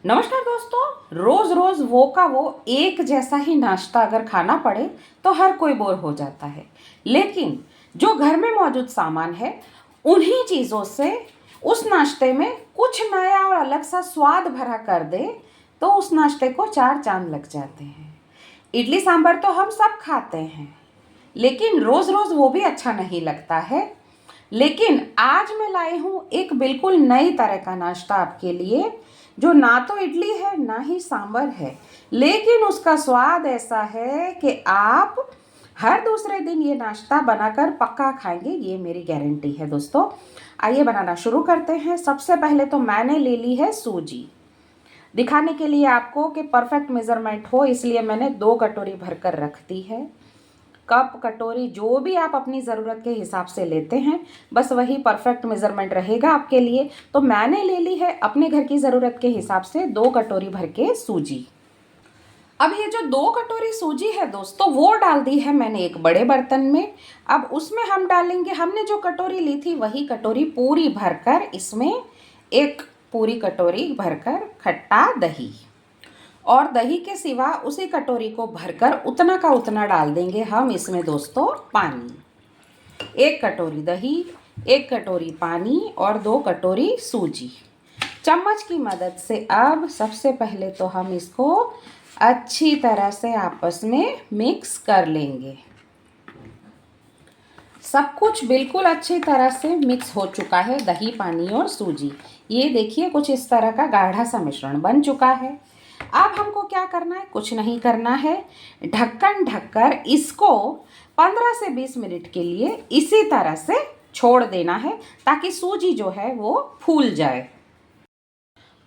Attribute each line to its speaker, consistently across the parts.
Speaker 1: नमस्कार दोस्तों। रोज रोज वो का वो एक जैसा ही नाश्ता अगर खाना पड़े तो हर कोई बोर हो जाता है। लेकिन जो घर में मौजूद सामान है उन्हीं चीज़ों से उस नाश्ते में कुछ नया और अलग सा स्वाद भरा कर दे तो उस नाश्ते को चार चांद लग जाते हैं। इडली सांभर तो हम सब खाते हैं, लेकिन रोज रोज वो भी अच्छा नहीं लगता है। लेकिन आज मैं लाई हूँ एक बिल्कुल नई तरह का नाश्ता आपके लिए, जो ना तो इडली है ना ही सांभर है, लेकिन उसका स्वाद ऐसा है कि आप हर दूसरे दिन ये नाश्ता बनाकर पक्का खाएंगे, ये मेरी गारंटी है दोस्तों। आइए बनाना शुरू करते हैं। सबसे पहले तो मैंने ले ली है सूजी। दिखाने के लिए आपको कि परफेक्ट मेज़रमेंट हो, इसलिए मैंने 2 कटोरी भरकर रख दी है। कप कटोरी जो भी आप अपनी ज़रूरत के हिसाब से लेते हैं, बस वही परफेक्ट मेज़रमेंट रहेगा आपके लिए। तो मैंने ले ली है अपने घर की ज़रूरत के हिसाब से 2 कटोरी भर के सूजी। अब ये जो 2 कटोरी सूजी है दोस्तों, वो डाल दी है मैंने एक बड़े बर्तन में। अब उसमें हम डालेंगे, हमने जो कटोरी ली थी वही कटोरी पूरी भरकर, इसमें एक पूरी कटोरी भरकर खट्टा दही, और दही के सिवा उसी कटोरी को भरकर उतना का उतना डाल देंगे हम इसमें दोस्तों पानी। 1 कटोरी दही, 1 कटोरी पानी और 2 कटोरी सूजी। चम्मच की मदद से अब सबसे पहले तो हम इसको अच्छी तरह से आपस में मिक्स कर लेंगे। सब कुछ बिल्कुल अच्छी तरह से मिक्स हो चुका है, दही, पानी और सूजी। ये देखिए कुछ इस तरह का गाढ़ा सा मिश्रण बन चुका है। अब हमको क्या करना है? कुछ नहीं करना है, ढक्कन ढककर इसको 15 से 20 मिनट के लिए इसी तरह से छोड़ देना है, ताकि सूजी जो है वो फूल जाए।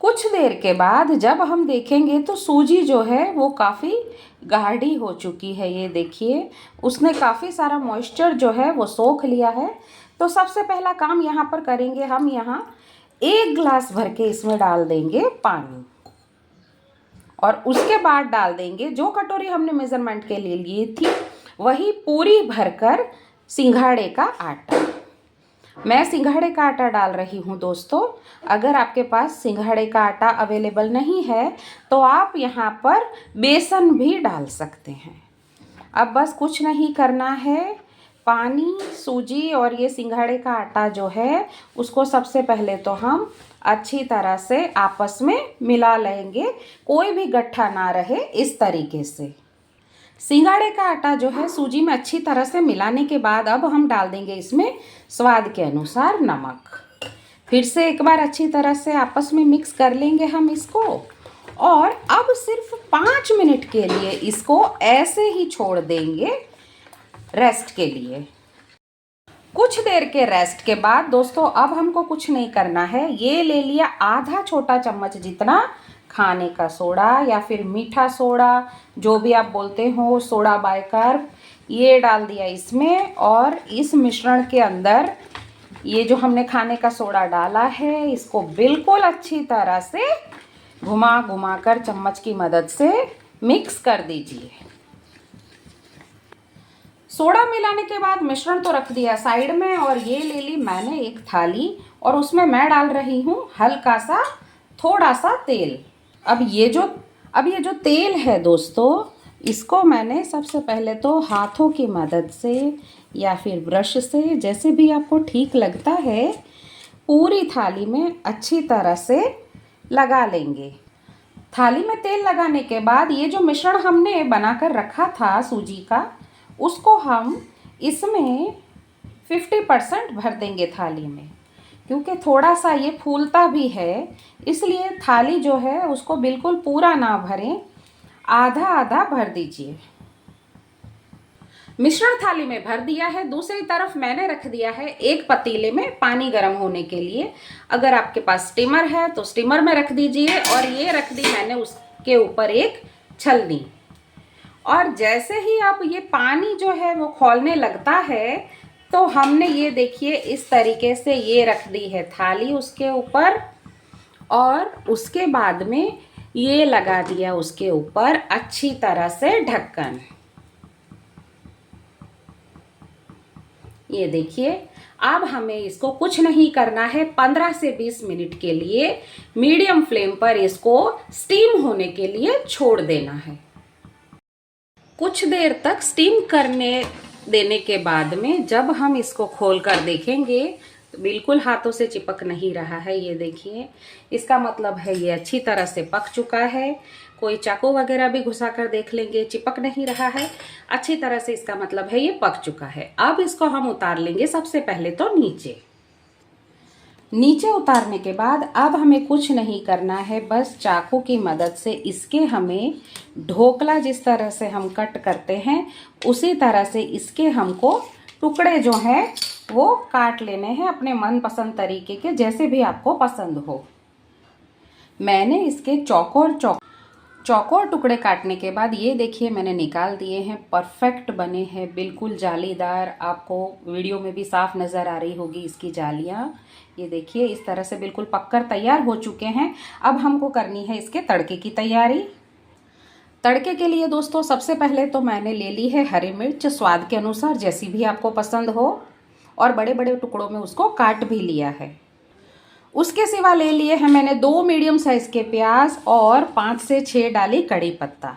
Speaker 1: कुछ देर के बाद जब हम देखेंगे तो सूजी जो है वो काफ़ी गाढ़ी हो चुकी है। ये देखिए उसने काफ़ी सारा मॉइस्चर जो है वो सोख लिया है। तो सबसे पहला काम यहाँ पर करेंगे, हम यहाँ 1 गिलास भर के इसमें डाल देंगे पानी, और उसके बाद डाल देंगे जो कटोरी हमने मेज़रमेंट के लिए ली थी वही पूरी भरकर सिंघाड़े का आटा। मैं सिंघाड़े का आटा डाल रही हूँ दोस्तों। अगर आपके पास सिंघाड़े का आटा अवेलेबल नहीं है तो आप यहाँ पर बेसन भी डाल सकते हैं। अब बस कुछ नहीं करना है, पानी, सूजी और ये सिंघाड़े का आटा जो है उसको सबसे पहले तो हम अच्छी तरह से आपस में मिला लेंगे, कोई भी गट्ठा ना रहे, इस तरीके से। सिंघाड़े का आटा जो है सूजी में अच्छी तरह से मिलाने के बाद अब हम डाल देंगे इसमें स्वाद के अनुसार नमक। फिर से एक बार अच्छी तरह से आपस में मिक्स कर लेंगे हम इसको, और अब सिर्फ 5 मिनट के लिए इसको ऐसे ही छोड़ देंगे रेस्ट के लिए। कुछ देर के रेस्ट के बाद दोस्तों अब हमको कुछ नहीं करना है। ये ले लिया आधा छोटा चम्मच जितना खाने का सोडा या फिर मीठा सोडा, जो भी आप बोलते हो, सोडा बाइकार्ब, ये डाल दिया इसमें। और इस मिश्रण के अंदर ये जो हमने खाने का सोडा डाला है इसको बिल्कुल अच्छी तरह से घुमा घुमा कर चम्मच की मदद से मिक्स कर दीजिए। सोडा मिलाने के बाद मिश्रण तो रख दिया साइड में, और ये ले ली मैंने एक थाली, और उसमें मैं डाल रही हूँ हल्का सा थोड़ा सा तेल। अब ये जो तेल है दोस्तों, इसको मैंने सबसे पहले तो हाथों की मदद से या फिर ब्रश से, जैसे भी आपको ठीक लगता है, पूरी थाली में अच्छी तरह से लगा लेंगे। थाली में तेल लगाने के बाद ये जो मिश्रण हमने बनाकर रखा था सूजी का, उसको हम इसमें 50% भर देंगे थाली में। क्योंकि थोड़ा सा ये फूलता भी है, इसलिए थाली जो है उसको बिल्कुल पूरा ना भरें, आधा आधा भर दीजिए। मिश्रण थाली में भर दिया है। दूसरी तरफ मैंने रख दिया है एक पतीले में पानी गर्म होने के लिए। अगर आपके पास स्टीमर है तो स्टीमर में रख दीजिए, और ये रख दी मैंने उसके ऊपर एक छलनी। और जैसे ही अब ये पानी जो है वो खौलने लगता है तो हमने ये देखिए इस तरीके से ये रख दी है थाली उसके ऊपर, और उसके बाद में ये लगा दिया उसके ऊपर अच्छी तरह से ढक्कन। ये देखिए, अब हमें इसको कुछ नहीं करना है, 15 से 20 मिनट के लिए मीडियम फ्लेम पर इसको स्टीम होने के लिए छोड़ देना है। कुछ देर तक स्टीम करने देने के बाद में जब हम इसको खोल कर देखेंगे तो बिल्कुल हाथों से चिपक नहीं रहा है। ये देखिए, इसका मतलब है ये अच्छी तरह से पक चुका है। कोई चाकू वगैरह भी घुसा कर देख लेंगे, चिपक नहीं रहा है अच्छी तरह से, इसका मतलब है ये पक चुका है। अब इसको हम उतार लेंगे। सबसे पहले तो नीचे उतारने के बाद अब हमें कुछ नहीं करना है, बस चाकू की मदद से इसके हमें ढोकला जिस तरह से हम कट करते हैं उसी तरह से इसके हमको टुकड़े जो हैं वो काट लेने हैं अपने मनपसंद तरीके के, जैसे भी आपको पसंद हो। मैंने इसके चौकोर टुकड़े काटने के बाद ये देखिए मैंने निकाल दिए हैं। परफेक्ट बने हैं, बिल्कुल जालीदार। आपको वीडियो में भी साफ नज़र आ रही होगी इसकी जालियाँ। ये देखिए इस तरह से बिल्कुल पककर तैयार हो चुके हैं। अब हमको करनी है इसके तड़के की तैयारी। तड़के के लिए दोस्तों सबसे पहले तो मैंने ले ली है हरी मिर्च, स्वाद के अनुसार जैसी भी आपको पसंद हो, और बड़े बड़े टुकड़ों में उसको काट भी लिया है। उसके सिवा ले लिए हैं मैंने 2 मीडियम साइज़ के प्याज और 5 से 6 डाली कड़ी पत्ता।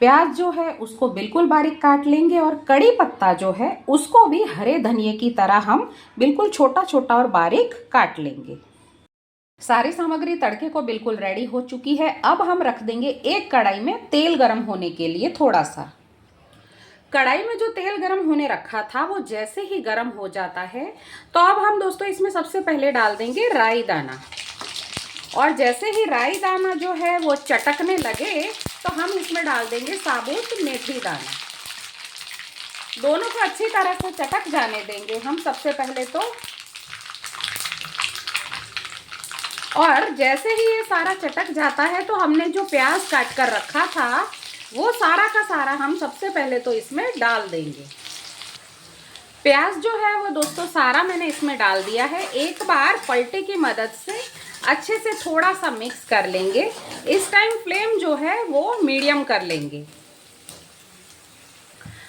Speaker 1: प्याज जो है उसको बिल्कुल बारीक काट लेंगे और कड़ी पत्ता जो है उसको भी हरे धनिए की तरह हम बिल्कुल छोटा छोटा और बारीक काट लेंगे। सारी सामग्री तड़के को बिल्कुल रेडी हो चुकी है। अब हम रख देंगे एक कढ़ाई में तेल गरम होने के लिए थोड़ा सा। कढ़ाई में जो तेल गरम होने रखा था वो जैसे ही गरम हो जाता है तो अब हम दोस्तों इसमें सबसे पहले डाल देंगे राई दाना। और जैसे ही राई दाना जो है वो चटकने लगे तो हम इसमें डाल देंगे साबुत मेथी दाना। दोनों को अच्छी तरह से चटक जाने देंगे हम सबसे पहले तो। और जैसे ही ये सारा चटक जाता है तो हमने जो प्याज काट कर रखा था वो सारा का सारा हम सबसे पहले तो इसमें डाल देंगे। प्याज जो है वो दोस्तों सारा मैंने इसमें डाल दिया है। एक बार पलटे की मदद से अच्छे से थोड़ा सा मिक्स कर लेंगे। इस टाइम फ्लेम जो है वो मीडियम कर लेंगे।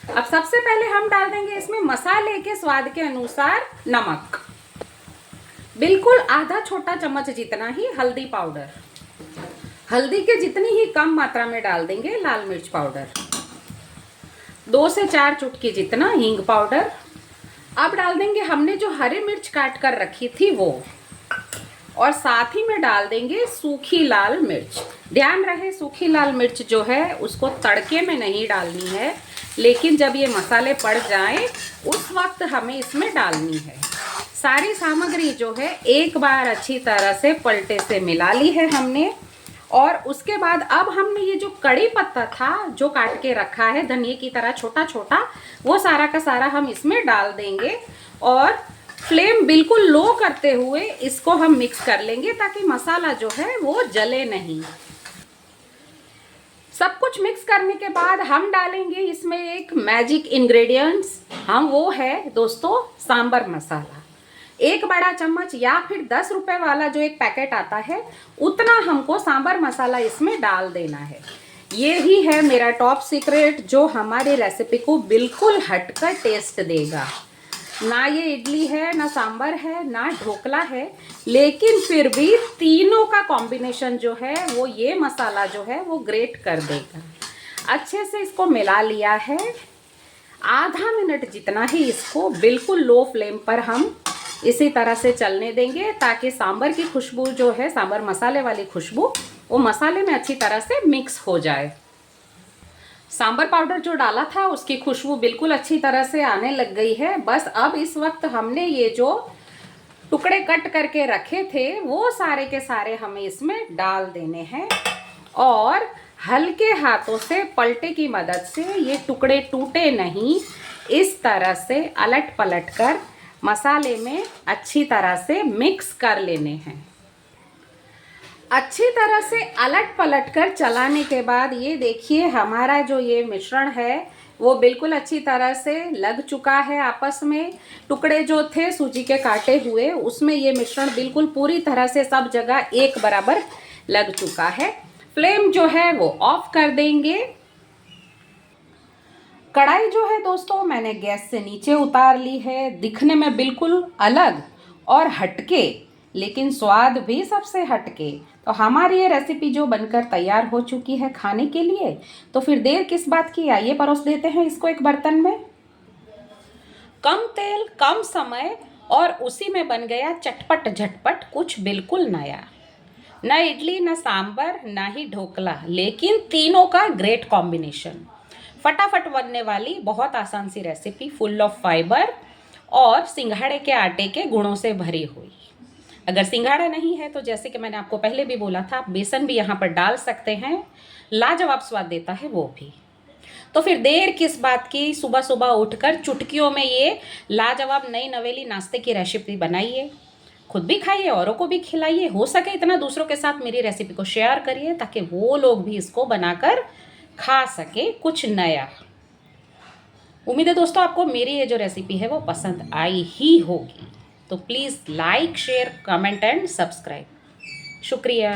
Speaker 1: अब सबसे पहले हम डाल देंगे इसमें मसाले के स्वाद के अनुसार नमक, बिल्कुल आधा छोटा चम्मच जितना ही हल्दी पाउडर, हल्दी के जितनी ही कम मात्रा में डाल देंगे लाल मिर्च पाउडर, 2 से 4 चुटकी जितना हींग पाउडर। अब डाल देंगे हमने जो हरी मिर्च काट कर रखी थी वो, और साथ ही में डाल देंगे सूखी लाल मिर्च। ध्यान रहे सूखी लाल मिर्च जो है उसको तड़के में नहीं डालनी है, लेकिन जब ये मसाले पड़ जाएं उस वक्त हमें इसमें डालनी है। सारी सामग्री जो है एक बार अच्छी तरह से पलटे से मिला ली है हमने। और उसके बाद अब हमने ये जो कड़ी पत्ता था जो काट के रखा है धनिए की तरह छोटा छोटा, वो सारा का सारा हम इसमें डाल देंगे और फ्लेम बिल्कुल लो करते हुए इसको हम मिक्स कर लेंगे ताकि मसाला जो है वो जले नहीं। सब कुछ मिक्स करने के बाद हम डालेंगे इसमें एक मैजिक इंग्रेडिएंट्स, हम वो है दोस्तों सांबर मसाला। 1 बड़ा चम्मच या फिर 10 रुपए वाला जो एक पैकेट आता है उतना हमको सांबर मसाला इसमें डाल देना है। ये ही है मेरा टॉप सीक्रेट जो हमारी रेसिपी को बिल्कुल हटकर टेस्ट देगा। ना ये इडली है, ना सांबर है, ना ढोकला है, लेकिन फिर भी तीनों का कॉम्बिनेशन जो है वो ये मसाला जो है वो ग्रेट कर देगा। अच्छे से इसको मिला लिया है। आधा मिनट जितना ही इसको बिल्कुल लो फ्लेम पर हम इसी तरह से चलने देंगे ताकि सांबर की खुशबू जो है, सांबर मसाले वाली खुशबू, वो मसाले में अच्छी तरह से मिक्स हो जाए। सांबर पाउडर जो डाला था उसकी खुशबू बिल्कुल अच्छी तरह से आने लग गई है। बस अब इस वक्त हमने ये जो टुकड़े कट करके रखे थे वो सारे के सारे हमें इसमें डाल देने हैं और हल्के हाथों से पलटे की मदद से ये टुकड़े टूटे नहीं, इस तरह से अलट पलट कर मसाले में अच्छी तरह से मिक्स कर लेने हैं। अच्छी तरह से अलट पलट कर चलाने के बाद ये देखिए हमारा जो ये मिश्रण है वो बिल्कुल अच्छी तरह से लग चुका है आपस में। टुकड़े जो थे सूजी के काटे हुए उसमें ये मिश्रण बिल्कुल पूरी तरह से सब जगह एक बराबर लग चुका है। फ्लेम जो है वो ऑफ कर देंगे। कढ़ाई जो है दोस्तों मैंने गैस से नीचे उतार ली है। दिखने में बिल्कुल अलग और हटके, लेकिन स्वाद भी सबसे हटके। तो हमारी ये रेसिपी जो बनकर तैयार हो चुकी है खाने के लिए, तो फिर देर किस बात की, आइए परोस देते हैं इसको एक बर्तन में। कम तेल, कम समय और उसी में बन गया चटपट झटपट कुछ बिल्कुल नया। न इडली, न सांबर, न ही ढोकला, लेकिन तीनों का ग्रेट कॉम्बिनेशन। फटाफट बनने वाली बहुत आसान सी रेसिपी, फुल ऑफ फाइबर और सिंघाड़े के आटे के गुणों से भरी हुई। अगर सिंघाड़ा नहीं है तो जैसे कि मैंने आपको पहले भी बोला था, आप बेसन भी यहाँ पर डाल सकते हैं, लाजवाब स्वाद देता है वो भी। तो फिर देर किस बात की, सुबह सुबह उठकर चुटकियों में ये लाजवाब नई नवेली नाश्ते की रेसिपी बनाइए, खुद भी खाइए, औरों को भी खिलाइए। हो सके इतना दूसरों के साथ मेरी रेसिपी को शेयर करिए ताकि वो लोग भी इसको बनाकर खा सके कुछ नया। उम्मीद है दोस्तों आपको मेरी ये जो रेसिपी है वो पसंद आई ही होगी। तो please like, share, comment and subscribe. शुक्रिया।